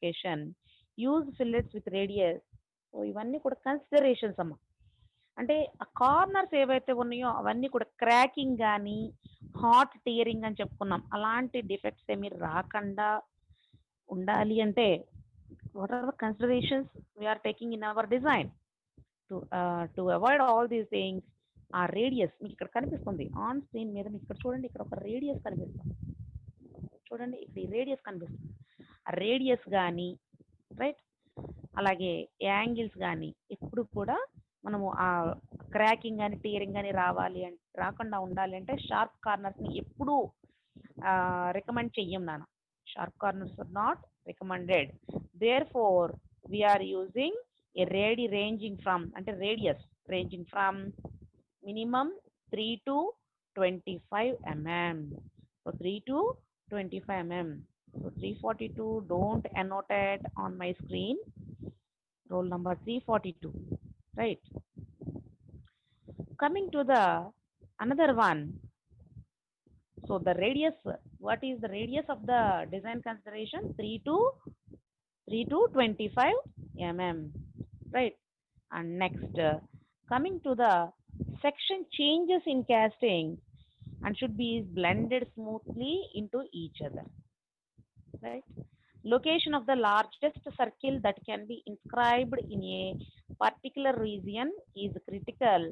solidification, use fillets with radius. So ఇవన్నీ కూడా considerations అమ్మ. అంటే ఆ కార్నర్స్ ఏవైతే ఉన్నాయో అవన్నీ కూడా క్రాకింగ్ కానీ హాట్ టియరింగ్ అని చెప్పుకున్నాం. అలాంటి డిఫెక్ట్స్ ఏమి రాకుండా ఉండాలి అంటే what are the considerations we are taking in our design to avoid all these things. ఆ రేడియస్ మీకు ఇక్కడ కనిపిస్తుంది ఆన్ స్క్రీన్ మీద. మీకు ఇక్కడ చూడండి, ఇక్కడ ఒక రేడియస్ కనిపిస్తుంది. చూడండి ఇక్కడ ఈ రేడియస్ కనిపిస్తుంది. ఆ రేడియస్ కానీ రైట్, అలాగే యాంగిల్స్ కానీ ఎప్పుడు కూడా మనము ఆ క్రాకింగ్ కానీ టీరింగ్ కానీ రాకుండా ఉండాలి అంటే షార్ప్ కార్నర్స్ని ఎప్పుడూ రికమెండ్ చెయ్యం నాన్న. Sharp corners are not recommended. Therefore we are using a ranging from అంటే radius ranging from minimum 3 to 25 mm. So 3 to 25 mm. So 342, don't annotate it on my screen. Roll number 342, right? Coming to the another one. So the radius, what is the radius of the design consideration? 3 to 25 mm, right? And next, coming to the section changes in casting and should be blended smoothly into each other, right? Location of the largest circle that can be inscribed in a particular region is critical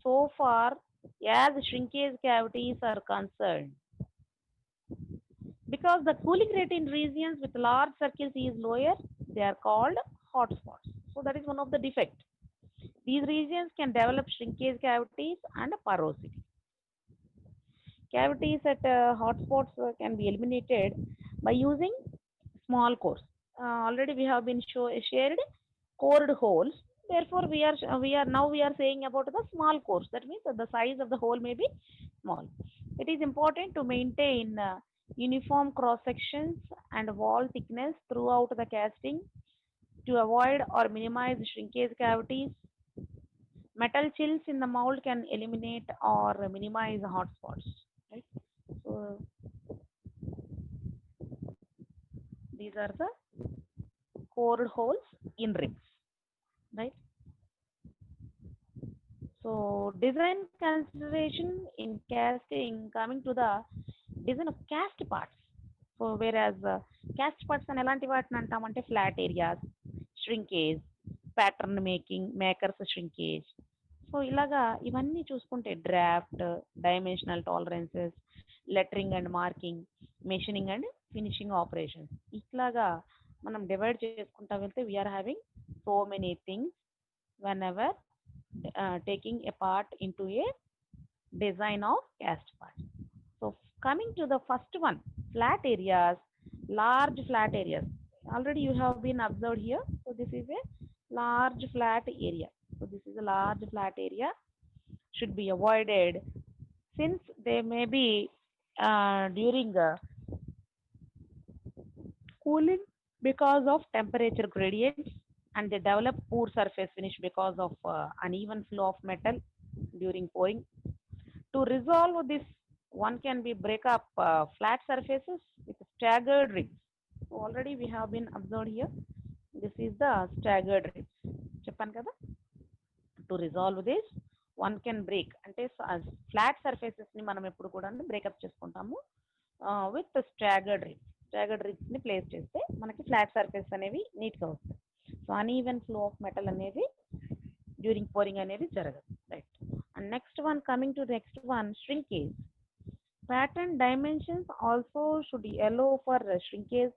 so far as shrinkage cavities are concerned. Because the cooling rate in regions with large circles is lower, they are called hotspots. So that is one of the defects. These regions can develop shrinkage cavities and porosity. Cavities at hotspots can be eliminated by using small cores. Already we have been shared cored holes. Therefore, we are saying about the small cores. That means that the size of the hole may be small. It is important to maintain uniform cross sections and wall thickness throughout the casting to avoid or minimize shrinkage cavities. Metal chills in the mold can eliminate or minimize hotspots. Right? So these are the cored holes in ribs. Right? So design consideration in casting, coming to the design of cast parts. So whereas cast parts and elanti vaatni antamante flat areas, shrinkage, pattern makers shrinkage. So ఇలాగా ఇవన్నీ చూసుకుంటే draft, dimensional tolerances, lettering and marking, machining and finishing operations, ఇట్లాగా మనం divide చేసుకుంటా వెళ్తే we are having so many things whenever taking a part into a design of cast part. So coming to the first one, flat areas, large flat areas. Already you have been observed here. So this is a large flat area. So this is a large flat area, should be avoided since they may be during cooling because of temperature gradients, and they develop poor surface finish because of uneven flow of metal during pouring. To resolve this, one can be break up flat surfaces with staggered ribs. So already we have been observed here. This is the staggered ribs. Cheppan kada? To resolve this, one can break ante flat surfaces ni manam eppudu kuda break up cheskuntamu with the staggered ribs ni place cheste manaki flat surface anevi neat ga vastayi. So uneven flow of metal అనేది during pouring అనేది జరగదు, right? And next one, coming to next one, shrinkage. Pattern dimensions also should allow for shrinkage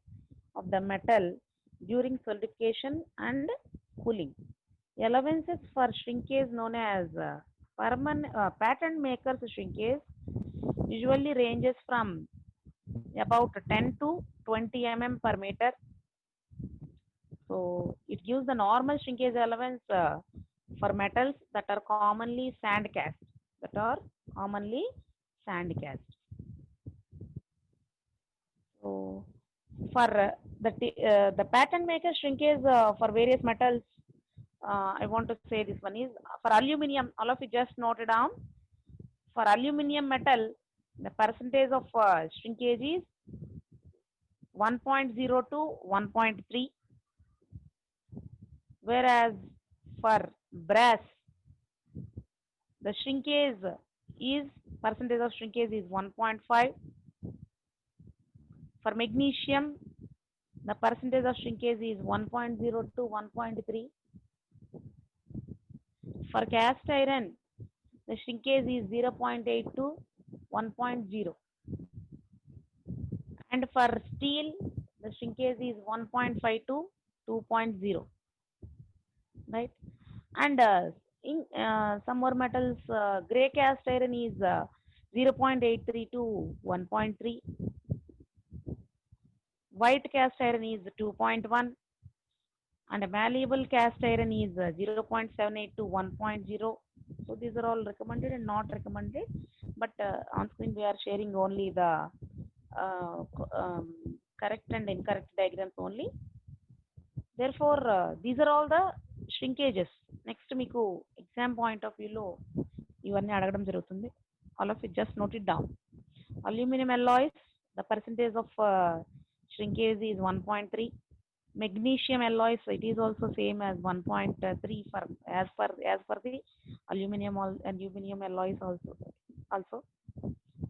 of the metal during solidification and cooling. Allowances for shrinkage known as pattern makers shrinkage usually ranges from about 10 to 20 mm per meter. So it gives the normal shrinkage allowance for metals that are commonly sand cast. So for the pattern maker shrinkage for various metals, I want to say this one is for aluminum. All of you just note it down. For aluminum metal, the percentage of shrinkage is 1.0 to 1.3, whereas for brass the shrinkage is percentage of shrinkage is 1.5. For magnesium the percentage of shrinkage is 1.0 to 1.3. For cast iron the shrinkage is 0.8 to 1.0, and for steel the shrinkage is 1.5 to 2.0, right? And in some more metals, gray cast iron is 0.83 to 1.3, white cast iron is 2.1, and malleable cast iron is 0.78 to 1.0. So these are all recommended and not recommended, but on screen we are sharing only the correct and incorrect diagrams only. Therefore these are all the shrinkages. Next మీకు exam point of వ్యూలో ఇవన్నీ అడగడం జరుగుతుంది. All of it just note it down. Aluminum alloys, the percentage of shrinkage is 1.3. Magnesium alloys, it is also same as 1.3 for as per the aluminum alloys also.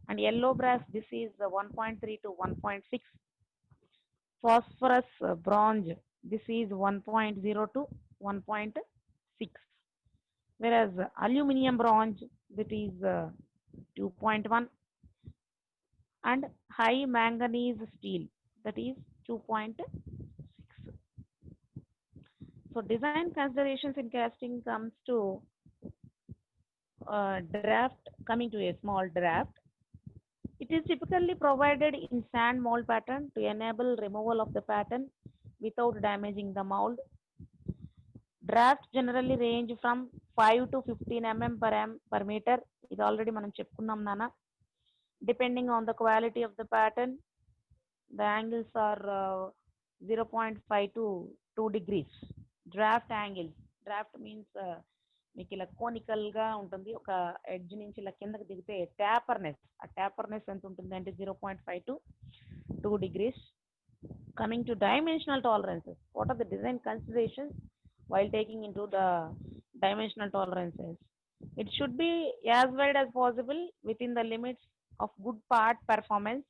And yellow brass, this is 1.3 to 1.6. Phosphorus bronze, this is 1.0 to 1.6, whereas aluminum bronze, that is 2.1, and high manganese steel, that is 2.6. So design considerations in casting comes to draft. Coming to a small draft, it is typically provided in sand mold pattern to enable removal of the pattern without damaging the mold. Drafts generally range from 5 to 15 mm per meter. ఇది already మనం చెప్పుకున్నాం నాన్న. Depending on the quality of the pattern, the angles are 0.5 to 2 degrees. Draft angles. Draft means మీకు ఇలా కోనికల్గా ఉంటుంది. ఒక edge నుంచి ఇలా కిందకి దిగితే ట్యాపర్నెస్, ఆ ట్యాపర్నెస్ ఎంత ఉంటుంది అంటే 0.5 to 2 degrees. Coming to dimensional tolerances, what are the design considerations while taking into the dimensional tolerances? It should be as wide as possible within the limits of good part performance.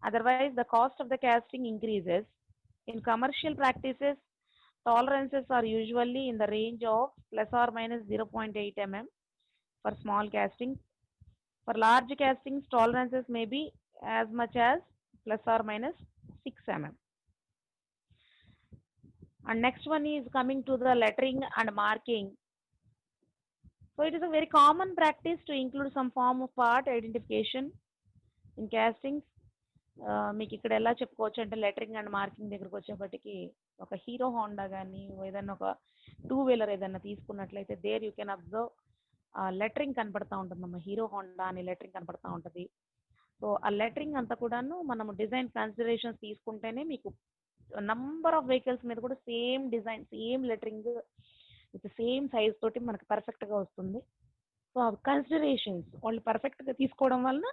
Otherwise, the cost of the casting increases. In commercial practices, tolerances are usually in the range of plus or minus 0.8 mm for small castings. For large castings, tolerances may be as much as plus or minus 6 mm. And next one is coming to the lettering and marking. So it is a very common practice to include some form of part identification in castings. మీకు ఇక్కడ ఎలా చెప్పుకోవచ్చు అంటే lettering and marking దగ్గరకు వచ్చేప్పటికి ఒక hero Honda కానీ ఏదైనా ఒక 2-wheeler ఏదైనా తీసుకున్నట్లయితే there you can observe lettering కనపడతా ఉంటుందమ్మా. హీరో హోండా అని లెటరింగ్ కనపడతా ఉంటుంది. సో ఆ లెటరింగ్ అంతా కూడాను మనము డిజైన్ కన్సిడరేషన్స్ తీసుకుంటేనే మీకు నంబర్ ఆఫ్ వెహికల్స్ మీద కూడా same design, same lettering with same size తోటి మనకు పర్ఫెక్ట్గా వస్తుంది. సో ఆ కన్సిడరేషన్స్ వాళ్ళు పర్ఫెక్ట్గా తీసుకోవడం వలన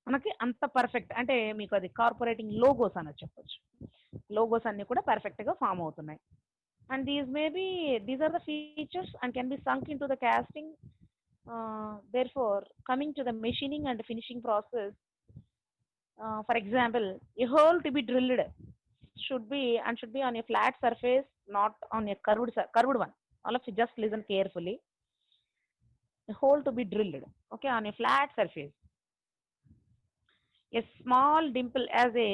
మనకి అంత పర్ఫెక్ట్ అంటే మీకు అది కార్పొరేటింగ్ లోగోస్ అని చెప్పొచ్చు. లోగోస్ అన్ని కూడా పర్ఫెక్ట్గా ఫామ్ అవుతున్నాయి. And these are the features and can be sunk into the casting. Therefore, coming to the machining and finishing process, for example, a hole to be drilled should be on a flat surface, not on a curved one. All of you just listen carefully. A hole to be drilled, okay, on a flat surface. A small dimple as a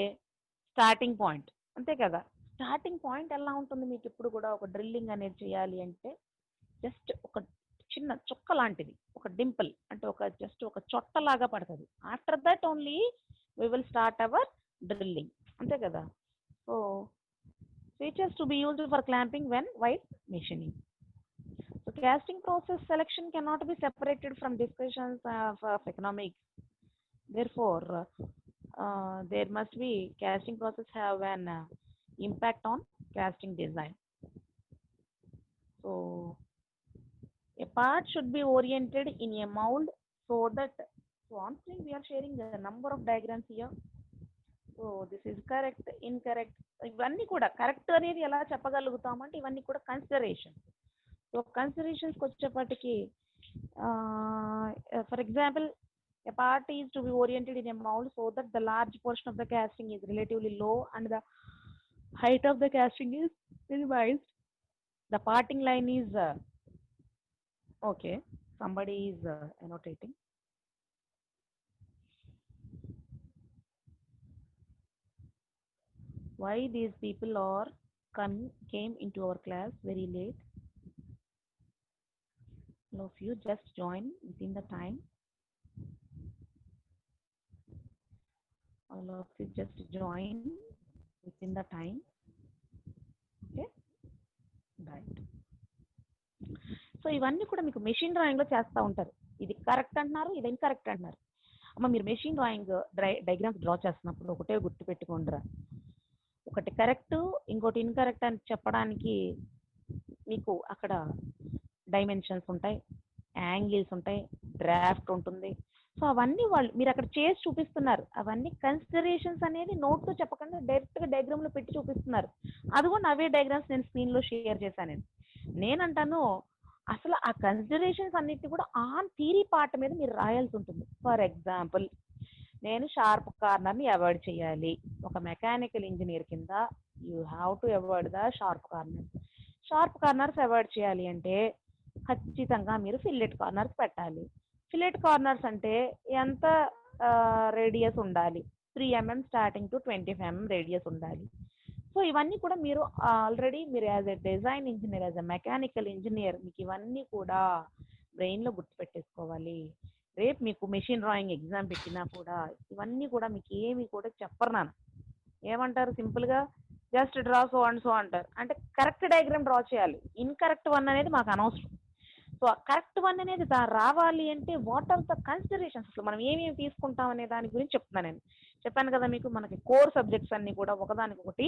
starting point. అంతే కదా, starting point ఎలా ఉంటుంది మీకు ఇప్పుడు కూడా ఒక drilling అనేది చేయాలి అంటే జస్ట్ ఒక చిన్న చుక్క లాంటిది, ఒక డింపుల్ అంటే జస్ట్ ఒక చొట్టలాగా పడుతుంది. After that only we will start our drilling. అంతే కదా. So features to be used for clamping while machining. So casting process selection cannot be separated from discussions of economics. Therefore, there must be casting process have an impact on casting design. So a part should be oriented in a mold so that, so on screen we are sharing the number of diagrams here. So this is correct, incorrect, ఇవన్నీ కూడా correct అనేది ఎలా చెప్పగలుగుతామంటే ఇవన్నీ కూడా consideration. So కన్సిడరేషన్స్కి వచ్చేప్పటికి for example a part is to be oriented in a mold so that the large portion of the casting is relatively low and the height of the casting is minimized. The parting line is okay. Somebody is annotating. Why these people are came into our class very late? All of you just join within the time. All of you just join within the time. Okay, right. So ఇవన్నీ కూడా మీకు machine డ్రాయింగ్లో చేస్తూ ఉంటారు. ఇది correct అంటున్నారు, ఇది incorrect అంటున్నారు. అమ్మ మీరు మెషిన్ డ్రాయింగ్ డయాగ్రామ్స్ డ్రా చేస్తున్నప్పుడు ఒకటే గుర్తు పెట్టుకోండిరా, ఒకటి కరెక్ట్ ఇంకోటి ఇన్కరెక్ట్ అని చెప్పడానికి మీకు అక్కడ డైమెన్షన్స్ ఉంటాయి, యాంగిల్స్ ఉంటాయి, డ్రాఫ్ట్ ఉంటుంది. సో అవన్నీ వాళ్ళు మీరు అక్కడ చేసి చూపిస్తున్నారు. అవన్నీ కన్సిడరేషన్స్ అనేది నోట్తో చెప్పకుండా డైరెక్ట్గా డయాగ్రామ్లో పెట్టి చూపిస్తున్నారు. అది కూడా అవే డయాగ్రామ్స్ నేను స్క్రీన్లో షేర్ చేశాను. నేనంటాను అసలు ఆ కన్సిడరేషన్స్ అన్నిటిని కూడా ఆన్ థియరీ పార్ట్ మీద మీరు రాయాల్సి ఉంటుంది. ఫర్ ఎగ్జాంపుల్ నేను షార్ప్ కార్నర్ని అవాయిడ్ చేయాలి. ఒక మెకానికల్ ఇంజనీర్ కింద you have to avoid the sharp corners. Sharp corners avoid చేయాలి అంటే ఖచ్చితంగా మీరు ఫిల్లెట్ కార్నర్స్ పెట్టాలి. ఫిల్లెట్ కార్నర్స్ అంటే ఎంత రేడియస్ ఉండాలి? 3 mm starting to 25 mm radius ఉండాలి. సో ఇవన్నీ కూడా మీరు ఆల్రెడీ మీరు as a design engineer, as a mechanical engineer మీకు ఇవన్నీ కూడా బ్రెయిన్లో గుర్తుపెట్టేసుకోవాలి. రేపు మీకు మెషిన్ డ్రాయింగ్ ఎగ్జామ్ పెట్టినా కూడా ఇవన్నీ కూడా మీకు ఏమి కూడా చెప్పరు. నాన్న ఏమంటారు సింపుల్గా just draw so and so అంటారు. అంటే కరెక్ట్ డయాగ్రామ్ డ్రా చేయాలి, ఇన్కరెక్ట్ వన్ అనేది మాకు అనవసరం. సో ఆ కరెక్ట్ వన్ అనేది రావాలి అంటే వాట్ ఆర్ ద కన్సిడరేషన్స్, అసలు మనం ఏమేమి తీసుకుంటాం అనే దాని గురించి చెప్తున్నాను. నేను చెప్పాను కదా మీకు, మనకి కోర్ సబ్జెక్ట్స్ అన్నీ కూడా ఒకదానికొకటి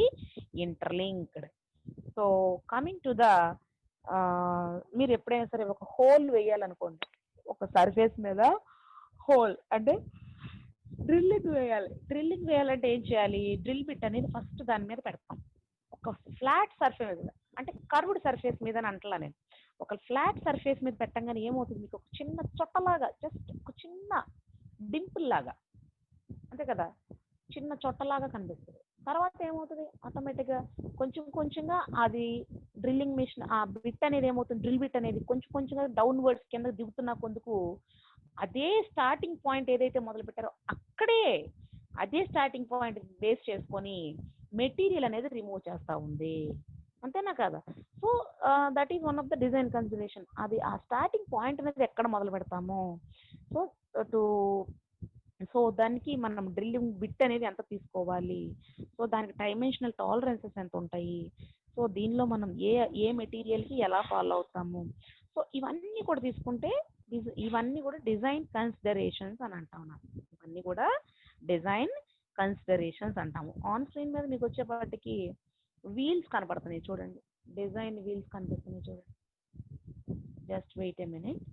interlinked. So coming to the మీరు ఎప్పుడైనా సరే ఒక హోల్ వేయాలనుకోండి, ఒక సర్ఫేస్ మీద హోల్ అంటే డ్రిల్లింగ్ వేయాలి. డ్రిల్లింగ్ వేయాలంటే ఏం చేయాలి? డ్రిల్ బిట్ అనేది ఫస్ట్ దాని మీద పెడతాం. ఒక ఫ్లాట్ సర్ఫేస్ మీద అంటే కర్వ్డ్ సర్ఫేస్ మీద అని అంటలా నేను. ఒక ఫ్లాట్ సర్ఫేస్ మీద పెట్టంగానే ఏమవుతుంది, మీకు ఒక చిన్న చొట్టలాగా, జస్ట్ ఒక చిన్న డింపుల్ లాగా, అంతే కదా, చిన్న చొట్టలాగా కనిపిస్తుంది. తర్వాత ఏమవుతుంది, ఆటోమేటిక్గా కొంచెం కొంచెంగా అది డ్రిల్లింగ్ మిషన్ ఆ బిట్ అనేది ఏమవుతుంది, డ్రిల్ బిట్ అనేది కొంచెం కొంచెంగా డౌన్వర్డ్స్ కింద దిగుతున్న కొందుకు అదే స్టార్టింగ్ పాయింట్ ఏదైతే మొదలు పెట్టారో అక్కడే అదే స్టార్టింగ్ పాయింట్ బేస్ చేసుకొని మెటీరియల్ అనేది రిమూవ్ చేస్తూ ఉంది. అంతేనా కదా? So that is one of the design consideration. అది ఆ స్టార్టింగ్ పాయింట్ అనేది ఎక్కడ మొదలు పెడతాము. సో దానికి మనం డ్రిల్లింగ్ బిట్ అనేది ఎంత తీసుకోవాలి, సో దానికి డైమెన్షనల్ టాలరెన్సెస్ ఎంత ఉంటాయి, సో దీనిలో మనం ఏ మెటీరియల్కి ఎలా ఫాలో అవుతాము. సో ఇవన్నీ కూడా తీసుకుంటే ఇవన్నీ కూడా డిజైన్ కన్సిడరేషన్స్ అని అంటాం. ఇవన్నీ కూడా డిజైన్ కన్సిడరేషన్స్ అంటాము. ఆన్ స్క్రీన్ మీద మీకు వచ్చేపాటికి వీల్స్ కనపడుతున్నాయి చూడండి, డిజైన్ వీల్స్ కనిపిస్తున్నాయి చూడండి. Just wait a minute.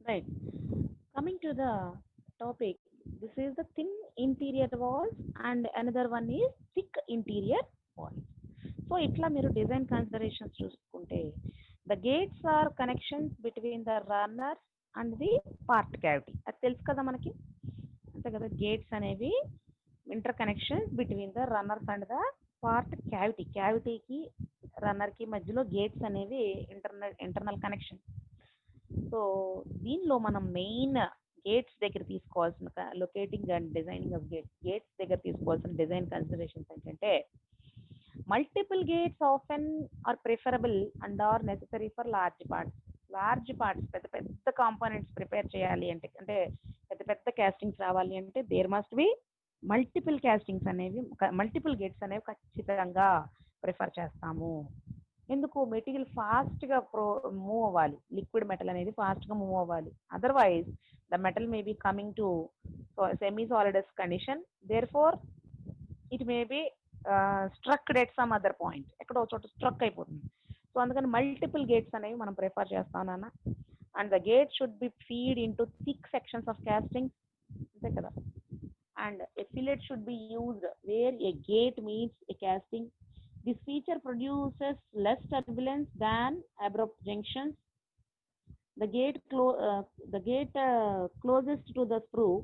Right. Coming to the topic, this is the thin interior walls and another one is thick interior walls. So itla మీరు design considerations చూసుకుంటే the gates are connections between the runners and the part cavity. అది తెలుసు కదా మనకి, అంతే కదా. Gates అనేవి interconnections between the runners and the part cavity. క్యావిటీకి రన్నర్కి మధ్యలో గేట్స్ అనేవి ఇంటర్నల్ కనెక్షన్. సో దీనిలో మనం మెయిన్ గేట్స్ దగ్గర తీసుకోవాల్సిన locating and designing of gates దగ్గర తీసుకోవాల్సిన డిజైన్ కన్సిడరేషన్స్ ఏంటంటే Multiple gates often are preferable and are necessary for large parts. Large parts పెద్ద పెద్ద కాంపోనెంట్స్ ప్రిపేర్ చేయాలి అంటే అంటే పెద్ద పెద్ద క్యాస్టింగ్స్ రావాలి అంటే there must be multiple castings అనేవి మల్టిపుల్ గేట్స్ అనేవి ఖచ్చితంగా ప్రిఫర్ చేస్తాము. ఎందుకు మెటీరియల్ ఫాస్ట్గా మూవ్ అవ్వాలి, లిక్విడ్ మెటల్ అనేది ఫాస్ట్గా మూవ్ అవ్వాలి. Otherwise the metal may be coming to semi solidus condition, therefore it may be strucked at some other point, ఎక్కడో చోట స్ట్రక్ అయిపోతుంది. సో అందుకని మల్టిపుల్ గేట్స్ అనేవి మనం ప్రిఫర్ చేస్తాం నాన్న. And the gate should be feed into thick sections of casting, అంతే కదా. And a fillet should be used where a gate meets a casting. This feature produces less turbulence than abrupt junctions. The gate closest to the sprue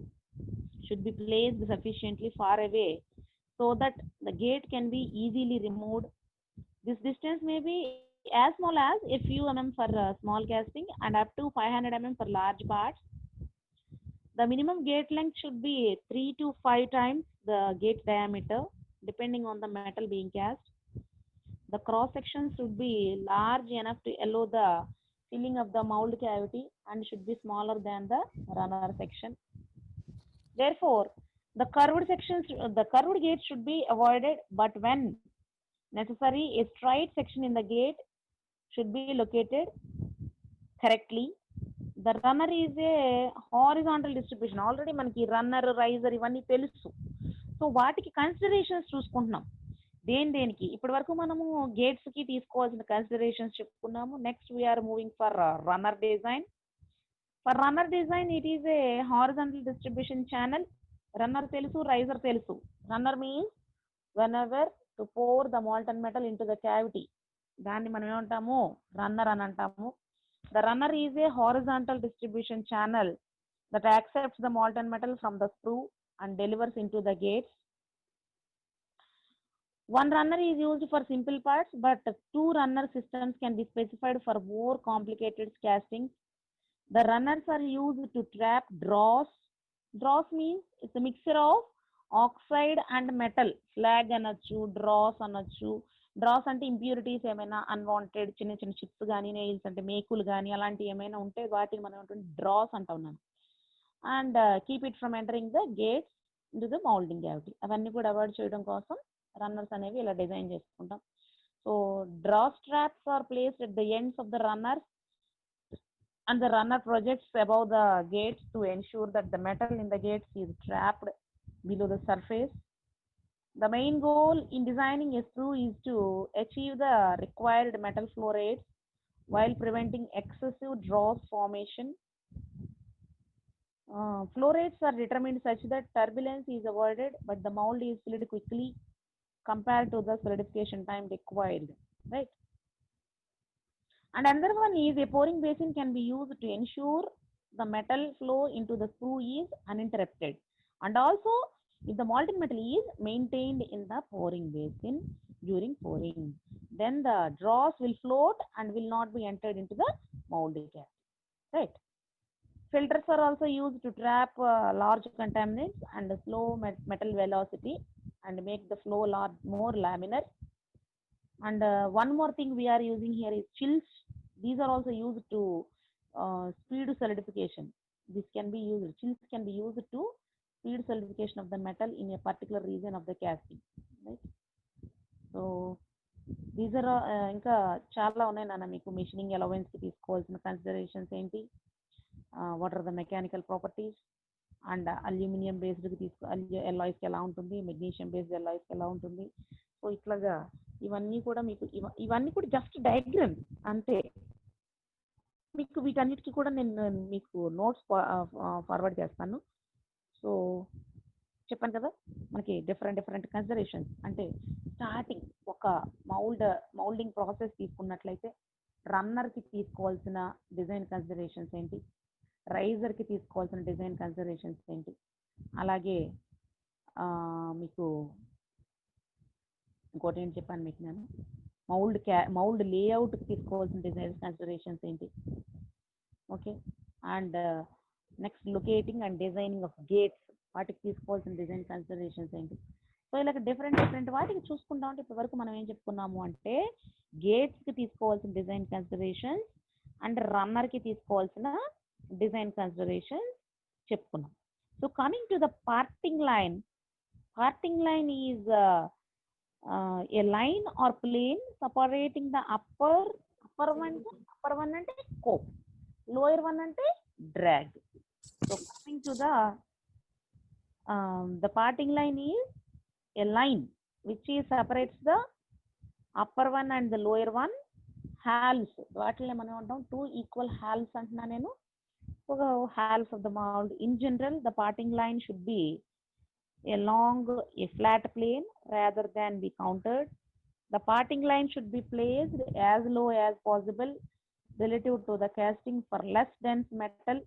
should be placed sufficiently far away so that the gate can be easily removed. This distance may be as small as a few mm for small casting and up to 500 mm for large parts. The minimum gate length should be 3 to 5 times the gate diameter, depending on the metal being cast. The cross section should be large enough to allow the filling of the mold cavity and should be smaller than the runner section. Therefore, the curved gate should be avoided, but when necessary, a straight section in the gate should be located correctly. The runner is a horizontal distribution. Already మనకి runner raiser ఇవన్నీ తెలుసు. So వాటికి considerations చూసుకుంటున్నాం. దేనికి ఇప్పటి వరకు మనము gates కి తీసుకోవాల్సిన కన్సిడరేషన్స్ చెప్పుకున్నాము. Next we are moving for runner design. For runner design it is a horizontal distribution channel. Runner తెలుసు, రైజర్ తెలుసు. Runner means whenever to pour the molten metal into the cavity, దాన్ని మనం ఏమంటాము, runner అని అంటాము. The runner is a horizontal distribution channel that accepts the molten metal from the sprue and delivers into the gates. One runner is used for simple parts, but two runner systems can be specified for more complicated castings. The runners are used to trap dross. Dross means it's a mixture of oxide and metal. Slag అనొచ్చు, dross అనొచ్చు. Dross అంటే impurities ఏమైనా unwanted చిన్న చిన్న chips కానీ, nails అంటే మేకులు కానీ అలాంటివి ఏమైనా ఉంటే వాటిని మనం ఏమంటే డ్రాస్ అంటా ఉన్నాను. And keep it from entering the gates into the moulding cavity. అవన్నీ కూడా అవాయిడ్ చేయడం కోసం రన్నర్స్ అనేవి ఇలా డిజైన్ చేసుకుంటాం. So draw straps are placed at the ends of the runner and the runner projects above the gates to ensure that the metal in the gates is trapped below the surface. The main goal in designing a sprue is to achieve the required metal flow rates while preventing excessive dross formation. Flow rates are determined such that turbulence is avoided, but the mold is filled quickly compared to the solidification time required, right? And another one is a pouring basin can be used to ensure the metal flow into the sprue is uninterrupted. And also, if the molten metal is maintained in the pouring basin during pouring, then the dross will float and will not be entered into the mold cavity, right? Filters are also used to trap large contaminants and slow metal velocity and make the flow more laminar. And one more thing we are using here is chills. These are also used to speed solidification. Chills can be used to speed solidification of the metal in a particular region of the casting, right? So these are ఇంకా చాలా ఉన్నాయి నాన్న. మీకు machining allowance కి తీసుకోవాల్సిన considerations ఏంటి, what are the mechanical properties, and aluminium బేస్డ్కి ఎల్లాయిస్కి ఎలా ఉంటుంది, మెగ్నీషియం బేస్డ్ ఎల్లాయిస్కి ఎలా ఉంటుంది. సో ఇట్లాగా ఇవన్నీ కూడా మీకు ఇవన్నీ కూడా జస్ట్ డయాగ్రామ్స్ అంతే. మీకు వీటన్నిటికీ కూడా నేను మీకు నోట్స్ ఫార్వర్డ్ చేస్తాను. సో చెప్పాను కదా, మనకి డిఫరెంట్ కన్సిడరేషన్స్ అంటే స్టార్టింగ్ ఒక మౌల్డింగ్ ప్రాసెస్ తీసుకున్నట్లయితే రన్నర్కి తీసుకోవాల్సిన డిజైన్ కన్సిడరేషన్స్ ఏంటి, రైజర్కి తీసుకోవాల్సిన డిజైన్ కన్సిడరేషన్స్ ఏంటి, అలాగే మీకు ఇంకోటి ఏంటి చెప్పాను మీకు నేను, మౌల్డ్ లేఅవుట్కి తీసుకోవాల్సిన డిజైన్ కన్సిడరేషన్స్ ఏంటి, okay. And next locating and designing of gates, వాటికి తీసుకోవాల్సిన డిజైన్ కన్సిడరేషన్స్ ఏంటి. సో ఇలా డిఫరెంట్ వాటికి చూసుకుంటా ఉంటే ఇప్పటి వరకు మనం ఏం చెప్పుకున్నాము అంటే గేట్స్కి తీసుకోవాల్సిన డిజైన్ కన్సిడరేషన్స్ అండ్ రన్నర్కి తీసుకోవాల్సిన డిజైన్ కన్సిడరేషన్స్ చెప్పుకున్నాం. So coming to the parting line is a line or plane separating the upper one అంటే scope, lower one అంటే drag. So coming to the parting line is a line which is separates the upper one and the lower one halves. వాటిని మనం అంటాం two equal halves అంటున్నా నేను. ఒక halves of the mold. In general, the parting line should be along a flat plane rather than be countered. The parting line should be placed as low as possible relative to the casting for less dense metal.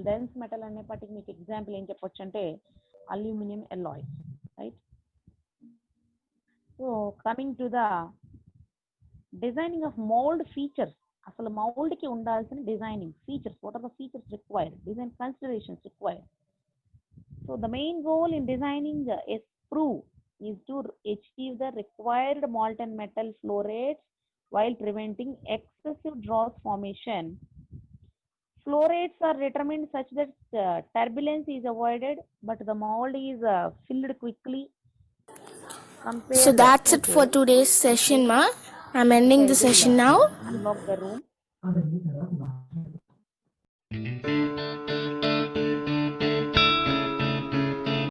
Dense metal అనేప్పటికి మీకు example ఏం చెప్పొచ్చు అంటే aluminium alloys, right? So coming to the designing of mold features, అసలు mold కి ఉండాల్సిన designing features, what are the features required, design considerations required. So the main goal in designing a sprue is to achieve the required molten metal flow rates while preventing excessive dross formation. Flow rates are determined such that turbulence is avoided, but the mold is filled quickly. So that's it for today's session, ma. I'm ending the session now. Unlock the room.